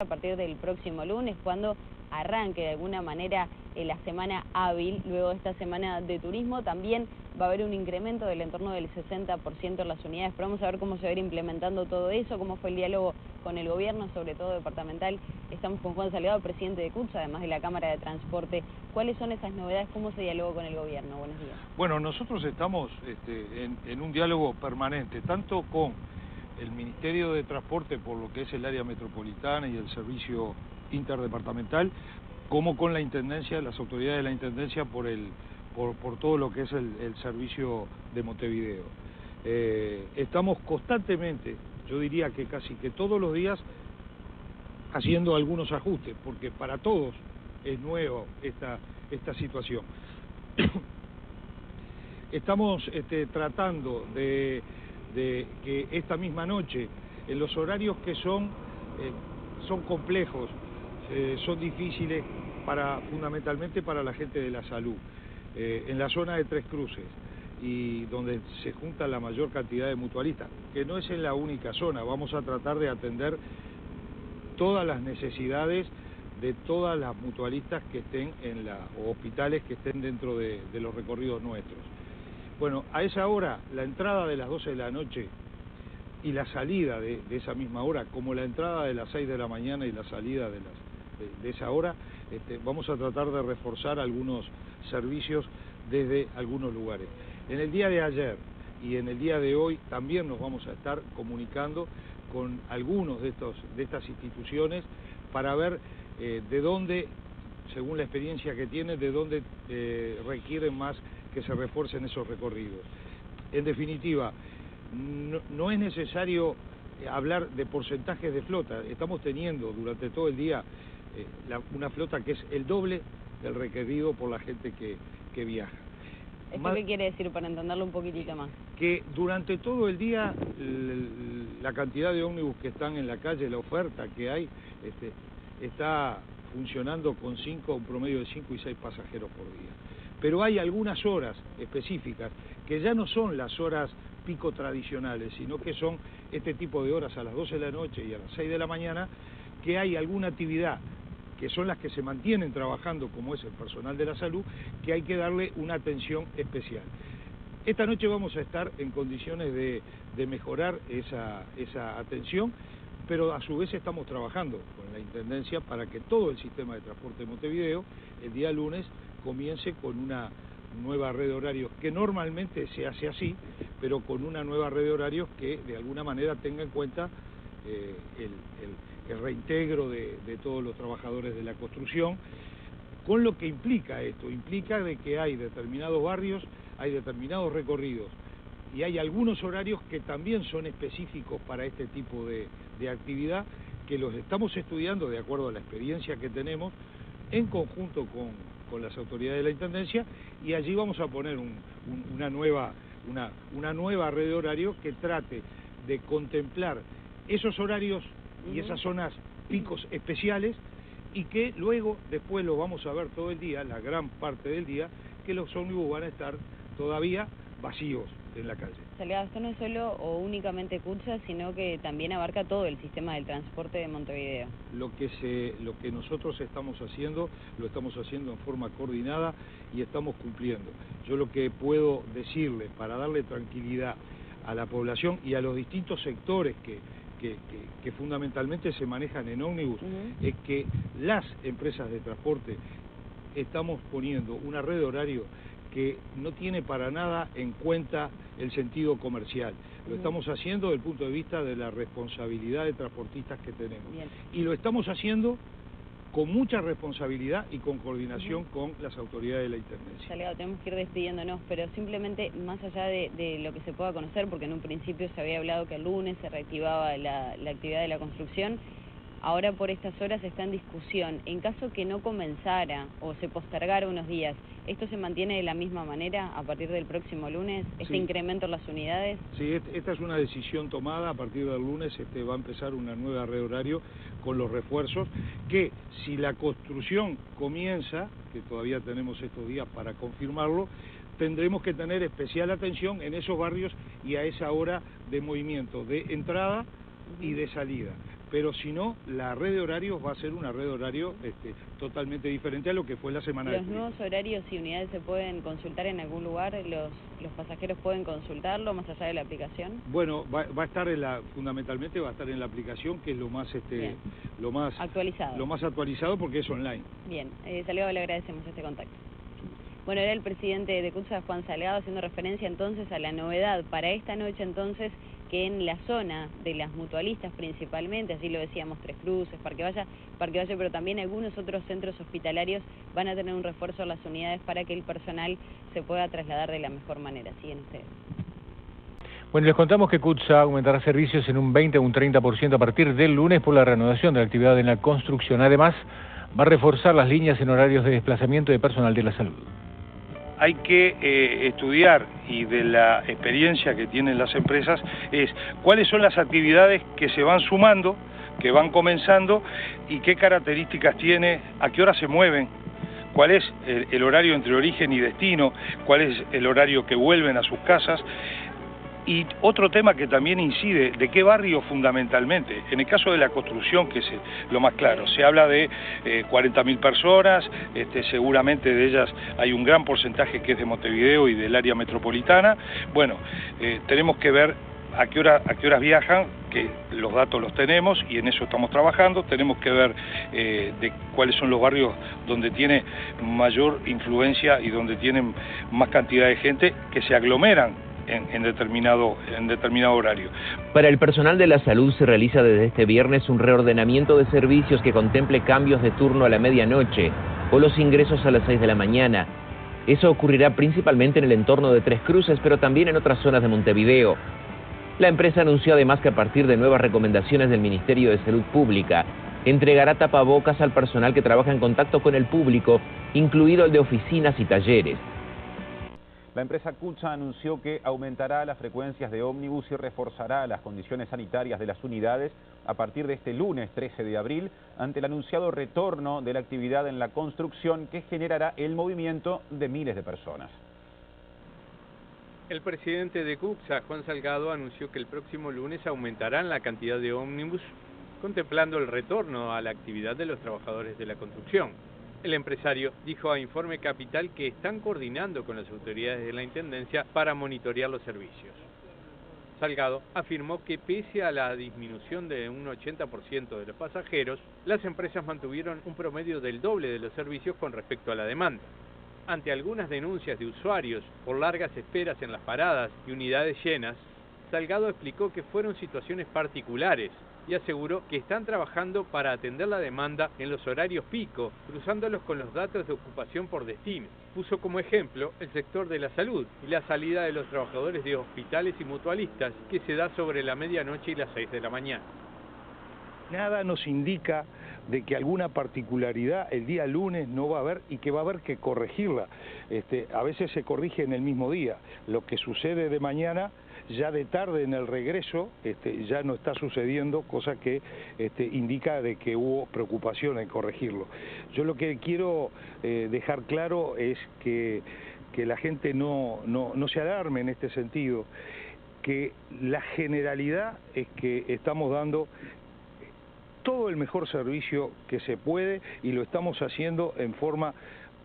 a partir del próximo lunes, cuando arranque de alguna manera la semana hábil, luego de esta semana de turismo. También va a haber un incremento del entorno del 60% en las unidades, pero vamos a ver cómo se va a ir implementando todo eso, cómo fue el diálogo con el gobierno, sobre todo departamental. Estamos con Juan Salgado, presidente de CUTSA, además de la Cámara de Transporte. ¿Cuáles son esas novedades? ¿Cómo se dialogó con el gobierno? Buenos días. Bueno, nosotros estamos en un diálogo permanente, tanto con el Ministerio de Transporte por lo que es el área metropolitana y el servicio interdepartamental, como con la Intendencia, las autoridades de la Intendencia por todo lo que es el servicio de Montevideo. Estamos constantemente, yo diría que casi que todos los días, haciendo algunos ajustes, porque para todos es nuevo esta situación. Estamos tratando de que esta misma noche, en los horarios que son complejos, son difíciles fundamentalmente para la gente de la salud, en la zona de Tres Cruces, y donde se junta la mayor cantidad de mutualistas, que no es en la única zona. Vamos a tratar de atender todas las necesidades de todas las mutualistas que estén o hospitales que estén dentro de los recorridos nuestros. Bueno, a esa hora, la entrada de las 12 de la noche y la salida de esa misma hora, como la entrada de las 6 de la mañana y la salida de esa hora, vamos a tratar de reforzar algunos servicios desde algunos lugares. En el día de ayer y en el día de hoy también nos vamos a estar comunicando con algunos de estas instituciones para ver de dónde, según la experiencia que tienen, de dónde requieren más que se refuercen esos recorridos. En definitiva, no es necesario hablar de porcentajes de flota. Estamos teniendo durante todo el día una flota que es el doble del requerido por la gente que viaja. ¿Esto qué quiere decir, para entenderlo un poquitito más? Que durante todo el día la cantidad de ómnibus que están en la calle, la oferta que hay, está funcionando con un promedio de 5 y 6 pasajeros por día. Pero hay algunas horas específicas que ya no son las horas pico tradicionales, sino que son este tipo de horas a las 12 de la noche y a las 6 de la mañana, que hay alguna actividad que son las que se mantienen trabajando, como es el personal de la salud, que hay que darle una atención especial. Esta noche vamos a estar en condiciones de mejorar esa atención, pero a su vez estamos trabajando con la Intendencia para que todo el sistema de transporte de Montevideo el día lunes comience con una nueva red de horarios, que normalmente se hace así, pero con una nueva red de horarios que de alguna manera tenga en cuenta el reintegro de todos los trabajadores de la construcción, con lo que implica esto. Implica de que hay determinados barrios, hay determinados recorridos, y hay algunos horarios que también son específicos para este tipo de actividad, que los estamos estudiando de acuerdo a la experiencia que tenemos, en conjunto con las autoridades de la Intendencia, y allí vamos a poner una nueva red de horarios que trate de contemplar esos horarios y esas zonas picos especiales, y que luego, después lo vamos a ver todo el día, la gran parte del día, que los ómnibus van a estar todavía vacíos en la calle. Salgado, esto no es solo o únicamente CUTSA, sino que también abarca todo el sistema del transporte de Montevideo. Lo que nosotros estamos haciendo, lo estamos haciendo en forma coordinada y estamos cumpliendo. Yo lo que puedo decirle, para darle tranquilidad a la población y a los distintos sectores que fundamentalmente se manejan en ómnibus, es que las empresas de transporte estamos poniendo una red de horario que no tiene para nada en cuenta el sentido comercial. Lo estamos haciendo desde el punto de vista de la responsabilidad de transportistas que tenemos. Bien. Y lo estamos haciendo con mucha responsabilidad y con coordinación con las autoridades de la Intendencia. Salgado, tenemos que ir despidiéndonos, pero simplemente, más allá de lo que se pueda conocer, porque en un principio se había hablado que el lunes se reactivaba la actividad de la construcción, ahora por estas horas está en discusión. En caso que no comenzara o se postergara unos días, ¿esto se mantiene de la misma manera a partir del próximo lunes, este incremento en las unidades? Sí, esta es una decisión tomada. A partir del lunes va a empezar una nueva red de horario con los refuerzos, que si la construcción comienza, que todavía tenemos estos días para confirmarlo, tendremos que tener especial atención en esos barrios y a esa hora de movimiento de entrada y de salida. pero si no, la red de horarios va a ser una red de horario totalmente diferente a lo que fue la semana de turismo. ¿Los nuevos horarios y unidades se pueden consultar en algún lugar? ¿Los pasajeros pueden consultarlo más allá de la aplicación? Bueno, va a estar fundamentalmente va a estar en la aplicación, que es lo más actualizado porque es online. Bien, Salgado, le agradecemos este contacto. Bueno, era el presidente de CUTSA, Juan Salgado, haciendo referencia entonces a la novedad para esta noche entonces, que en la zona de las mutualistas principalmente, así lo decíamos, Tres Cruces, Parque Valle, pero también algunos otros centros hospitalarios van a tener un refuerzo en las unidades para que el personal se pueda trasladar de la mejor manera. Siguen ustedes. Bueno, les contamos que CUTSA aumentará servicios en un 20 o un 30% a partir del lunes por la reanudación de la actividad en la construcción. Además, va a reforzar las líneas en horarios de desplazamiento de personal de la salud. Hay que estudiar, y de la experiencia que tienen las empresas, es cuáles son las actividades que se van sumando, que van comenzando, y qué características tiene, a qué hora se mueven, cuál es el horario entre origen y destino, cuál es el horario que vuelven a sus casas. Y otro tema que también incide, ¿de qué barrio fundamentalmente? En el caso de la construcción, que es lo más claro, se habla de 40.000 personas, seguramente de ellas hay un gran porcentaje que es de Montevideo y del área metropolitana. Bueno, tenemos que ver a qué horas viajan, que los datos los tenemos y en eso estamos trabajando. Tenemos que ver de cuáles son los barrios donde tiene mayor influencia y donde tienen más cantidad de gente que se aglomeran en determinado horario. Para el personal de la salud se realiza desde este viernes un reordenamiento de servicios que contemple cambios de turno a la medianoche o los ingresos a las 6 de la mañana. Eso ocurrirá principalmente en el entorno de Tres Cruces, pero también en otras zonas de Montevideo. La empresa anunció además que a partir de nuevas recomendaciones del Ministerio de Salud Pública, entregará tapabocas al personal que trabaja en contacto con el público, incluido el de oficinas y talleres. La empresa CUTSA anunció que aumentará las frecuencias de ómnibus y reforzará las condiciones sanitarias de las unidades a partir de este lunes 13 de abril, ante el anunciado retorno de la actividad en la construcción que generará el movimiento de miles de personas. El presidente de CUTSA, Juan Salgado, anunció que el próximo lunes aumentarán la cantidad de ómnibus, contemplando el retorno a la actividad de los trabajadores de la construcción. El empresario dijo a Informe Capital que están coordinando con las autoridades de la Intendencia para monitorear los servicios. Salgado afirmó que pese a la disminución de un 80% de los pasajeros, las empresas mantuvieron un promedio del doble de los servicios con respecto a la demanda. Ante algunas denuncias de usuarios por largas esperas en las paradas y unidades llenas, Salgado explicó que fueron situaciones particulares y aseguró que están trabajando para atender la demanda en los horarios pico, cruzándolos con los datos de ocupación por destino. Puso como ejemplo el sector de la salud y la salida de los trabajadores de hospitales y mutualistas, que se da sobre la medianoche y las 6 de la mañana. Nada nos indica de que alguna particularidad el día lunes no va a haber y que va a haber que corregirla. A veces se corrige en el mismo día. Lo que sucede de mañana, ya de tarde en el regreso, ya no está sucediendo, cosa que indica de que hubo preocupación en corregirlo. Yo lo que quiero dejar claro es que la gente no se alarme en este sentido, que la generalidad es que estamos dando todo el mejor servicio que se puede y lo estamos haciendo en forma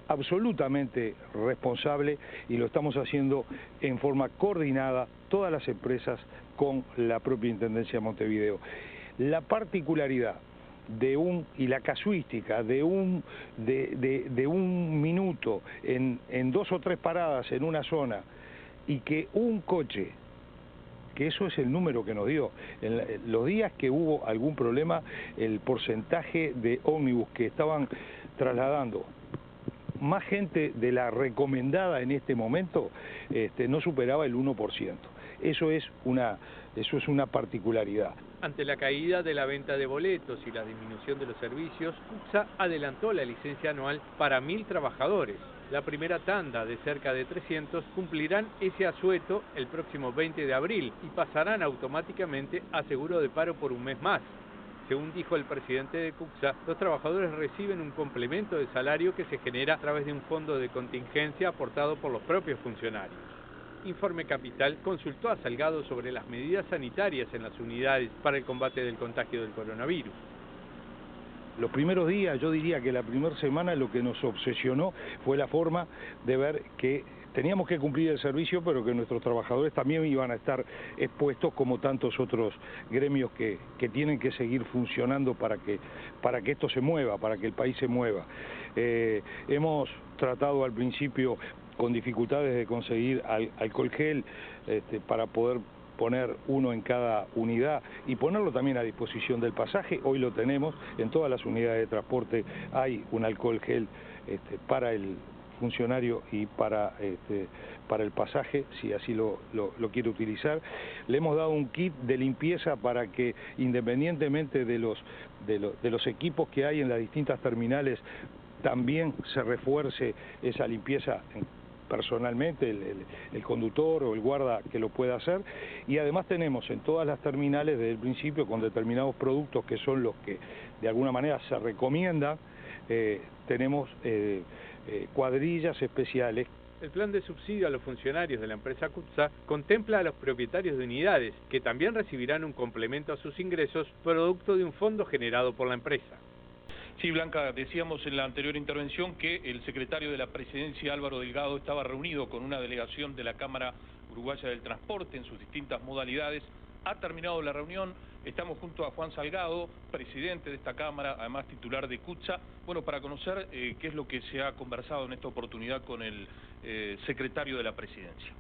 absolutamente responsable y lo estamos haciendo en forma coordinada, todas las empresas con la propia Intendencia de Montevideo. La particularidad y la casuística de un minuto en 2 o 3 paradas en una zona y que un coche, que eso es el número que nos dio. En los días que hubo algún problema, el porcentaje de ómnibus que estaban trasladando más gente de la recomendada en este momento no superaba el 1%. Eso es una particularidad. Ante la caída de la venta de boletos y la disminución de los servicios, CUTSA adelantó la licencia anual para 1.000 trabajadores. La primera tanda de cerca de 300 cumplirán ese asueto el próximo 20 de abril y pasarán automáticamente a seguro de paro por un mes más. Según dijo el presidente de CUTSA, los trabajadores reciben un complemento de salario que se genera a través de un fondo de contingencia aportado por los propios funcionarios. Informe Capital consultó a Salgado sobre las medidas sanitarias en las unidades para el combate del contagio del coronavirus. Los primeros días, yo diría que la primera semana lo que nos obsesionó fue la forma de ver que teníamos que cumplir el servicio, pero que nuestros trabajadores también iban a estar expuestos como tantos otros gremios que tienen que seguir funcionando para que esto se mueva, para que el país se mueva. Hemos tratado al principio con dificultades de conseguir alcohol gel para poder poner uno en cada unidad y ponerlo también a disposición del pasaje. Hoy lo tenemos, en todas las unidades de transporte hay un alcohol gel para el funcionario y para el pasaje, si así lo quiere utilizar. Le hemos dado un kit de limpieza para que, independientemente de los equipos que hay en las distintas terminales, también se refuerce esa limpieza personalmente, el conductor o el guarda que lo pueda hacer. Y además tenemos en todas las terminales desde el principio, con determinados productos que son los que de alguna manera se recomiendan, tenemos cuadrillas especiales. El plan de subsidio a los funcionarios de la empresa CUTSA contempla a los propietarios de unidades, que también recibirán un complemento a sus ingresos producto de un fondo generado por la empresa. Sí, Blanca, decíamos en la anterior intervención que el secretario de la Presidencia, Álvaro Delgado, estaba reunido con una delegación de la Cámara Uruguaya del Transporte en sus distintas modalidades. Ha terminado la reunión, estamos junto a Juan Salgado, presidente de esta Cámara, además titular de CUTSA, bueno, para conocer qué es lo que se ha conversado en esta oportunidad con el secretario de la Presidencia.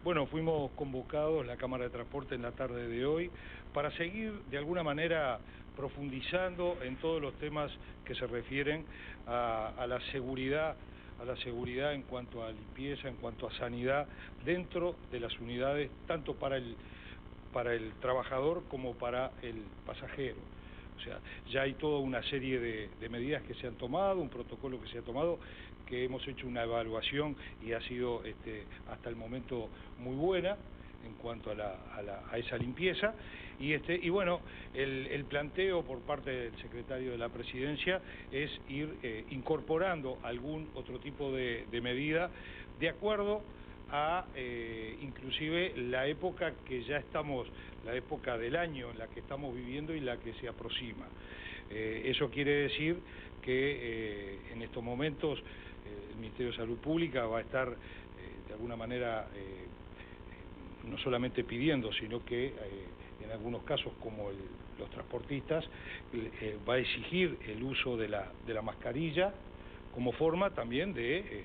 Bueno, fuimos convocados, la Cámara de Transporte, en la tarde de hoy, para seguir de alguna manera profundizando en todos los temas que se refieren a la seguridad en cuanto a limpieza, en cuanto a sanidad dentro de las unidades, tanto para el trabajador como para el pasajero. O sea, ya hay toda una serie de medidas que se han tomado, un protocolo que se ha tomado, que hemos hecho una evaluación y ha sido hasta el momento muy buena en cuanto a esa limpieza. Y bueno, el planteo por parte del secretario de la Presidencia es ir incorporando algún otro tipo de medida de acuerdo a inclusive la época que ya estamos, la época del año en la que estamos viviendo y la que se aproxima. Eso quiere decir que en estos momentos el Ministerio de Salud Pública va a estar de alguna manera no solamente pidiendo, sino que en algunos casos, como los transportistas, va a exigir el uso de la mascarilla como forma también de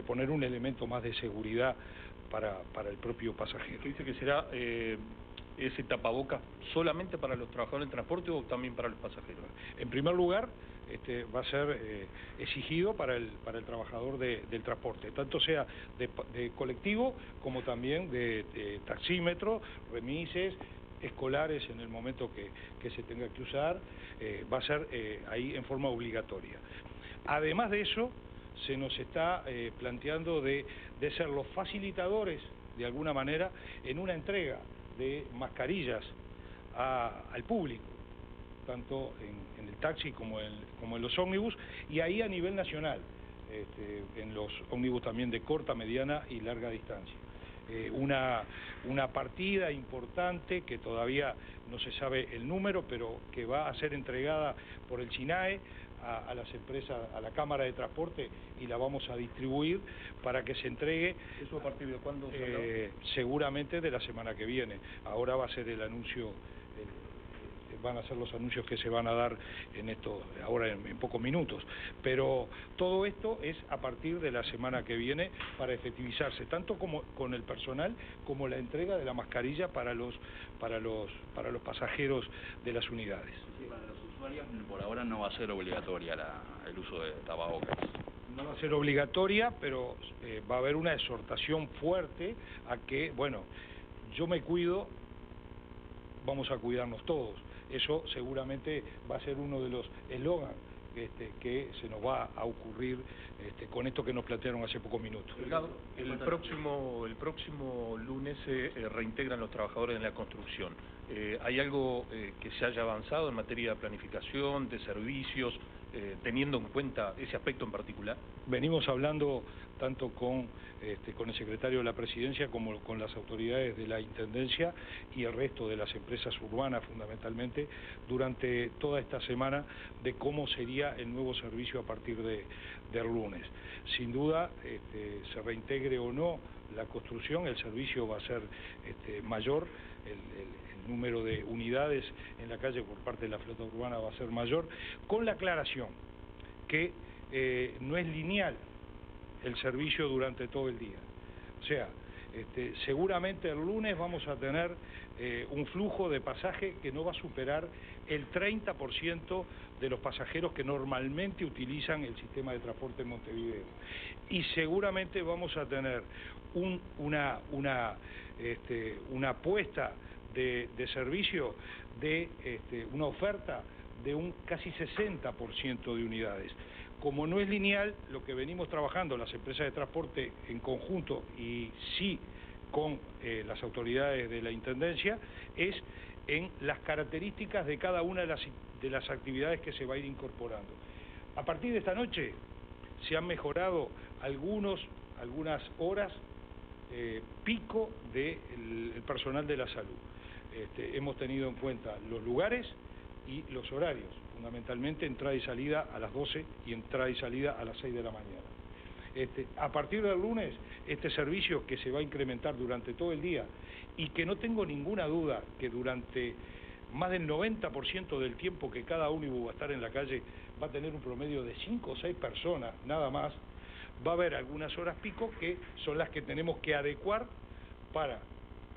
poner un elemento más de seguridad para el propio pasajero. ¿Dice que será ese tapaboca solamente para los trabajadores del transporte o también para los pasajeros? En primer lugar, va a ser exigido para el trabajador del transporte, tanto sea de colectivo como también de taxímetro, remises, escolares en el momento que se tenga que usar, va a ser ahí en forma obligatoria. Además de eso, se nos está planteando de ser los facilitadores, de alguna manera, en una entrega de mascarillas al público, tanto en el taxi como en los ómnibus, y ahí a nivel nacional, en los ómnibus también de corta, mediana y larga distancia. Una partida importante que todavía no se sabe el número, pero que va a ser entregada por el SINAE a las empresas, a la Cámara de Transporte, y la vamos a distribuir para que se entregue. ¿Eso a partir de cuándo? Seguramente de la semana que viene. Ahora va a ser el anuncio, van a ser los anuncios que se van a dar ahora en pocos minutos. Pero todo esto es a partir de la semana que viene para efectivizarse, tanto como con el personal como la entrega de la mascarilla para los pasajeros de las unidades. Sí, para los usuarios por ahora no va a ser obligatoria el uso de tapabocas. No va a ser obligatoria, pero va a haber una exhortación fuerte a que, bueno, yo me cuido, vamos a cuidarnos todos. Eso seguramente va a ser uno de los eslogans que se nos va a ocurrir con esto que nos plantearon hace pocos minutos. El próximo lunes se reintegran los trabajadores en la construcción. ¿Hay algo que se haya avanzado en materia de planificación, de servicios, teniendo en cuenta ese aspecto en particular? Venimos hablando tanto con el secretario de la Presidencia como con las autoridades de la Intendencia y el resto de las empresas urbanas fundamentalmente durante toda esta semana de cómo sería el nuevo servicio a partir del lunes. Sin duda, se reintegre o no la construcción, el servicio va a ser mayor, el número de unidades en la calle por parte de la flota urbana va a ser mayor, con la aclaración que no es lineal el servicio durante todo el día. O sea, seguramente el lunes vamos a tener un flujo de pasaje que no va a superar el 30% de los pasajeros que normalmente utilizan el sistema de transporte en Montevideo. Y seguramente vamos a tener una apuesta de servicio, de una oferta de un casi 60% de unidades. Como no es lineal, lo que venimos trabajando las empresas de transporte en conjunto y sí con las autoridades de la Intendencia es en las características de cada una de las actividades que se va a ir incorporando. A partir de esta noche se han mejorado algunas horas pico del personal de la salud. Hemos tenido en cuenta los lugares y los horarios, fundamentalmente entrada y salida a las 12 y entrada y salida a las 6 de la mañana. A partir del lunes, este servicio que se va a incrementar durante todo el día y que no tengo ninguna duda que durante más del 90% del tiempo que cada ómnibus va a estar en la calle va a tener un promedio de 5 o 6 personas, nada más, va a haber algunas horas pico que son las que tenemos que adecuar para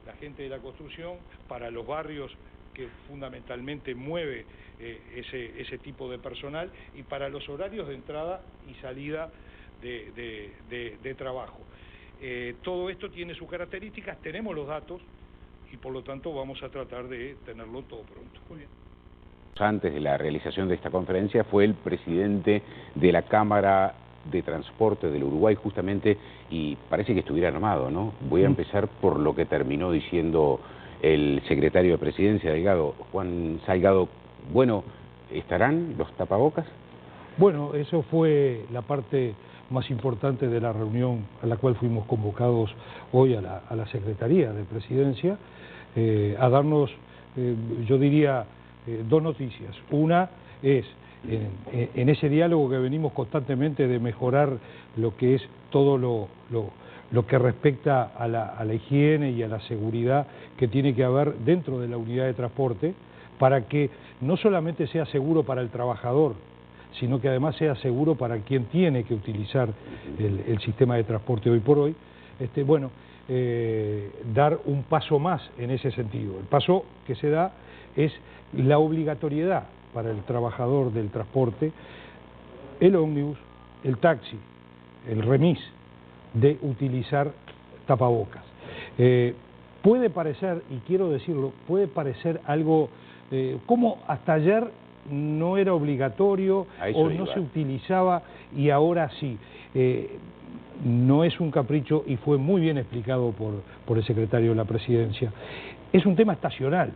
la gente de la construcción, para los barrios que fundamentalmente mueve ese tipo de personal y para los horarios de entrada y salida de trabajo. Todo esto tiene sus características, tenemos los datos y por lo tanto vamos a tratar de tenerlo todo pronto. Muy bien. Antes de la realización de esta conferencia fue el presidente de la Cámara de Transporte del Uruguay justamente y parece que estuviera armado, ¿no? Voy a empezar por lo que terminó diciendo el secretario de Presidencia, Delgado, Juan Salgado. Bueno, ¿estarán los tapabocas? Bueno, eso fue la parte más importante de la reunión a la cual fuimos convocados hoy a la Secretaría de Presidencia, a darnos, yo diría, dos noticias. Una es, en ese diálogo que venimos constantemente de mejorar lo que es todo lo que respecta a la higiene y a la seguridad que tiene que haber dentro de la unidad de transporte, para que no solamente sea seguro para el trabajador, sino que además sea seguro para quien tiene que utilizar el sistema de transporte hoy por hoy, dar un paso más en ese sentido. El paso que se da es la obligatoriedad para el trabajador del transporte, el ómnibus, el taxi, el remis, de utilizar tapabocas. Puede parecer, y quiero decirlo, puede parecer algo como hasta ayer no era obligatorio o no se utilizaba y ahora sí. No es un capricho y fue muy bien explicado por el secretario de la Presidencia. Es un tema estacional.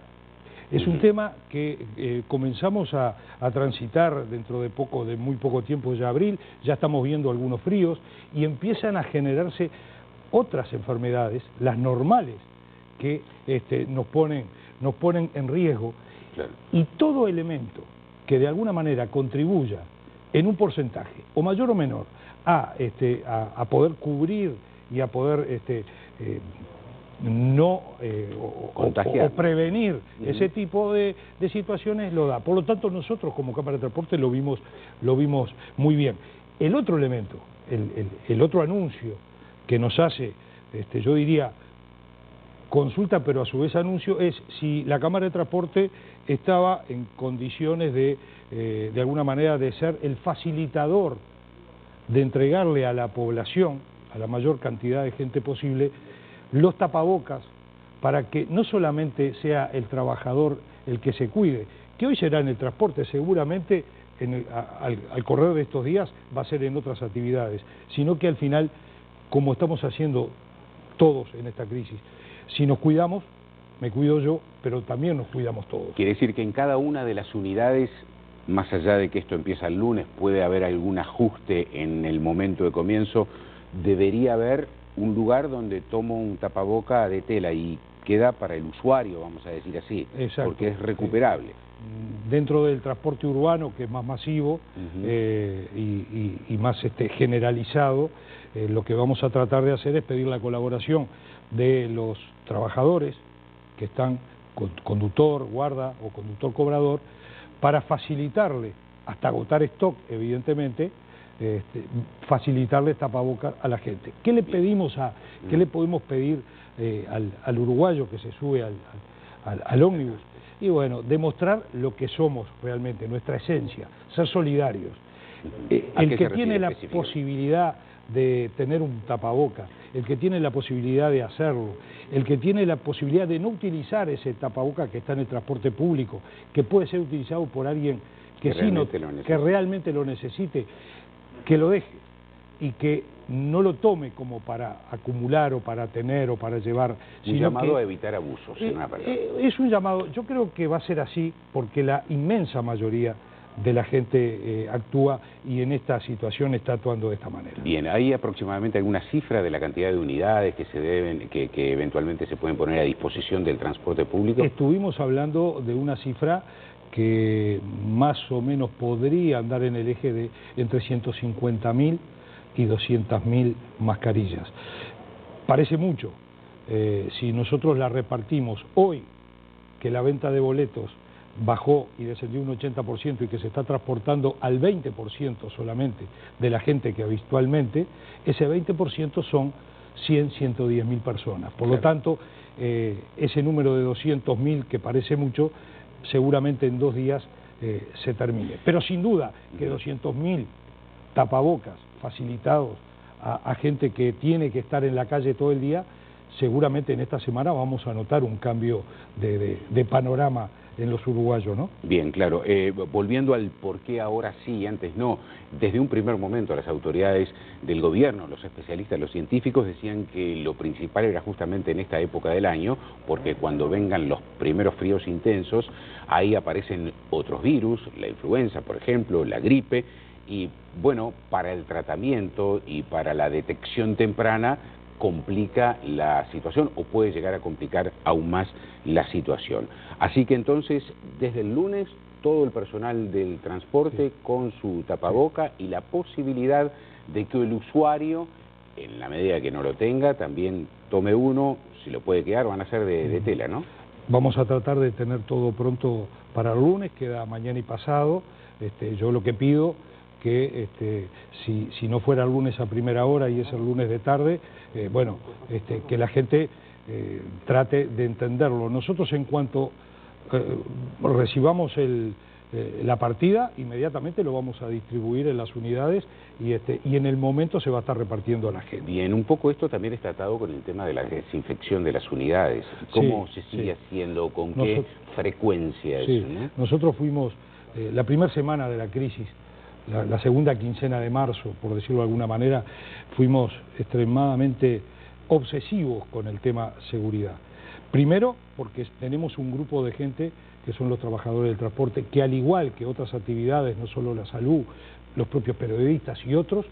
Es un tema que comenzamos a transitar dentro de muy poco tiempo, ya abril, ya estamos viendo algunos fríos y empiezan a generarse otras enfermedades, las normales, que nos ponen en riesgo. Y todo elemento que de alguna manera contribuya en un porcentaje, o mayor o menor, a poder cubrir y a poder o prevenir ese tipo de situaciones lo da. Por lo tanto, nosotros como Cámara de Transporte lo vimos muy bien. El otro elemento, el otro anuncio que nos hace, yo diría, consulta, pero a su vez anuncio, es si la Cámara de Transporte estaba en condiciones de alguna manera de ser el facilitador de entregarle a la población, a la mayor cantidad de gente posible, los tapabocas, para que no solamente sea el trabajador el que se cuide, que hoy será en el transporte, seguramente al correr de estos días va a ser en otras actividades, sino que al final, como estamos haciendo todos en esta crisis, si nos cuidamos, me cuido yo, pero también nos cuidamos todos. Quiere decir que en cada una de las unidades, más allá de que esto empieza el lunes, puede haber algún ajuste en el momento de comienzo, debería haber un lugar donde tomo un tapaboca de tela y queda para el usuario, vamos a decir así, exacto, porque es recuperable. Dentro del transporte urbano, que es más masivo y más generalizado, lo que vamos a tratar de hacer es pedir la colaboración de los trabajadores que están, conductor, guarda o conductor cobrador, para facilitarle, hasta agotar stock evidentemente, facilitarle tapabocas a la gente. ¿Qué le pedimos qué le podemos pedir al uruguayo que se sube al ómnibus? Y bueno, demostrar lo que somos realmente, nuestra esencia, ser solidarios. El que tiene la posibilidad de tener un tapaboca, el que tiene la posibilidad de hacerlo, el que tiene la posibilidad de no utilizar ese tapaboca que está en el transporte público, que puede ser utilizado por alguien que realmente lo necesite, que lo deje y que no lo tome como para acumular o para tener o para llevar. Un llamado a evitar abusos, en una palabra. Es un llamado, yo creo que va a ser así porque la inmensa mayoría de la gente actúa y en esta situación está actuando de esta manera. Bien, ¿hay aproximadamente alguna cifra de la cantidad de unidades que se deben, que eventualmente se pueden poner a disposición del transporte público? Estuvimos hablando de una cifra que más o menos podría andar en el eje de entre 150.000 y 200.000 mascarillas. Parece mucho. Si nosotros la repartimos hoy, que la venta de boletos bajó y descendió un 80% y que se está transportando al 20% solamente de la gente que habitualmente, ese 20% son 110.000 personas. Por lo tanto, ese número de 200.000, que parece mucho, seguramente en 2 días se termine. Pero sin duda que 200.000 tapabocas facilitados a gente que tiene que estar en la calle todo el día, seguramente en esta semana vamos a notar un cambio de panorama en los uruguayos, ¿no? Bien, claro. Volviendo al por qué ahora sí y antes no, desde un primer momento las autoridades del gobierno, los especialistas, los científicos decían que lo principal era justamente en esta época del año, porque cuando vengan los primeros fríos intensos, ahí aparecen otros virus, la influenza, por ejemplo, la gripe, y bueno, para el tratamiento y para la detección temprana complica la situación o puede llegar a complicar aún más la situación. Así que entonces, desde el lunes, todo el personal del transporte con su tapaboca y la posibilidad de que el usuario, en la medida que no lo tenga, también tome uno, si lo puede quedar, van a ser de tela, ¿no? Vamos a tratar de tener todo pronto para el lunes, queda mañana y pasado. Yo lo que pido que si no fuera el lunes a primera hora y es el lunes de tarde, que la gente trate de entenderlo. Nosotros en cuanto recibamos la partida, inmediatamente lo vamos a distribuir en las unidades y en el momento se va a estar repartiendo a la gente. Bien, un poco esto también está atado con el tema de la desinfección de las unidades. ¿Cómo se sigue haciendo? ¿Con qué frecuencia eso, ¿no? Nosotros fuimos, la primera semana de la crisis, la segunda quincena de marzo, por decirlo de alguna manera, fuimos extremadamente obsesivos con el tema seguridad. Primero, porque tenemos un grupo de gente que son los trabajadores del transporte, que al igual que otras actividades, no solo la salud, los propios periodistas y otros,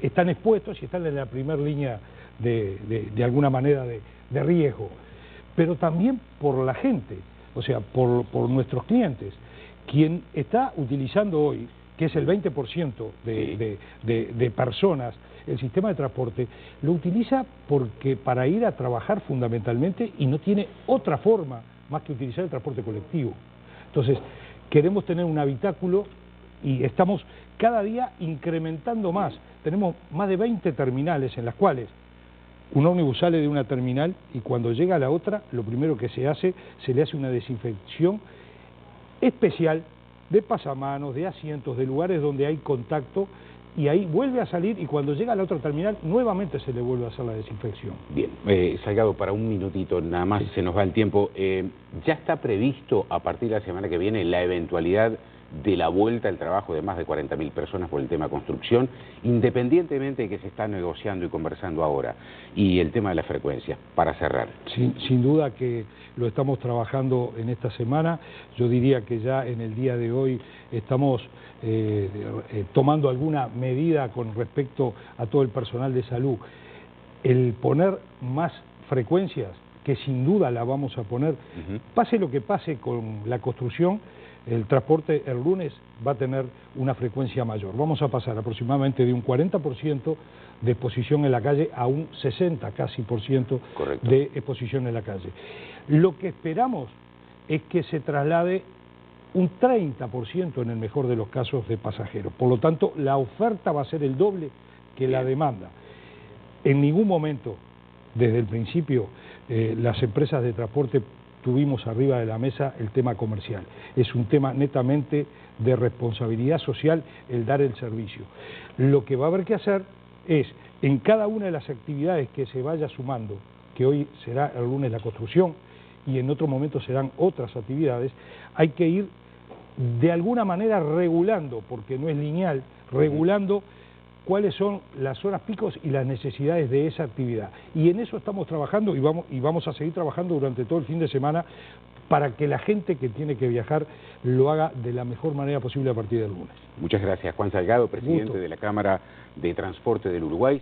están expuestos y están en la primera línea de alguna manera de riesgo. Pero también por la gente, o sea, por nuestros clientes, quien está utilizando hoy, que es el 20% de personas, el sistema de transporte, lo utiliza porque para ir a trabajar fundamentalmente y no tiene otra forma más que utilizar el transporte colectivo. Entonces, queremos tener un habitáculo y estamos cada día incrementando más. Tenemos más de 20 terminales en las cuales un ómnibus sale de una terminal y cuando llega a la otra, lo primero que se le hace una desinfección especial de pasamanos, de asientos, de lugares donde hay contacto, y ahí vuelve a salir y cuando llega a la otra terminal nuevamente se le vuelve a hacer la desinfección. Bien, Salgado, para un minutito nada más, se nos va el tiempo. ¿Ya está previsto a partir de la semana que viene la eventualidad de la vuelta al trabajo de más de 40.000 personas por el tema construcción, independientemente de que se está negociando y conversando ahora, y el tema de las frecuencias, para cerrar. Sin duda que lo estamos trabajando en esta semana. Yo diría que ya en el día de hoy estamos tomando alguna medida con respecto a todo el personal de salud. El poner más frecuencias, que sin duda la vamos a poner, pase lo que pase con la construcción, el transporte el lunes va a tener una frecuencia mayor. Vamos a pasar aproximadamente de un 40% de exposición en la calle a un 60% casi de exposición en la calle. Lo que esperamos es que se traslade un 30% en el mejor de los casos de pasajeros. Por lo tanto, la oferta va a ser el doble que la demanda. En ningún momento, desde el principio, las empresas de transporte tuvimos arriba de la mesa el tema comercial. Es un tema netamente de responsabilidad social el dar el servicio. Lo que va a haber que hacer es, en cada una de las actividades que se vaya sumando, que hoy será el lunes la construcción y en otro momento serán otras actividades, hay que ir de alguna manera regulando, porque no es lineal, regulando cuáles son las horas picos y las necesidades de esa actividad. Y en eso estamos trabajando y vamos a seguir trabajando durante todo el fin de semana para que la gente que tiene que viajar lo haga de la mejor manera posible a partir del lunes. Muchas gracias, Juan Salgado, presidente de la Cámara de Transporte del Uruguay.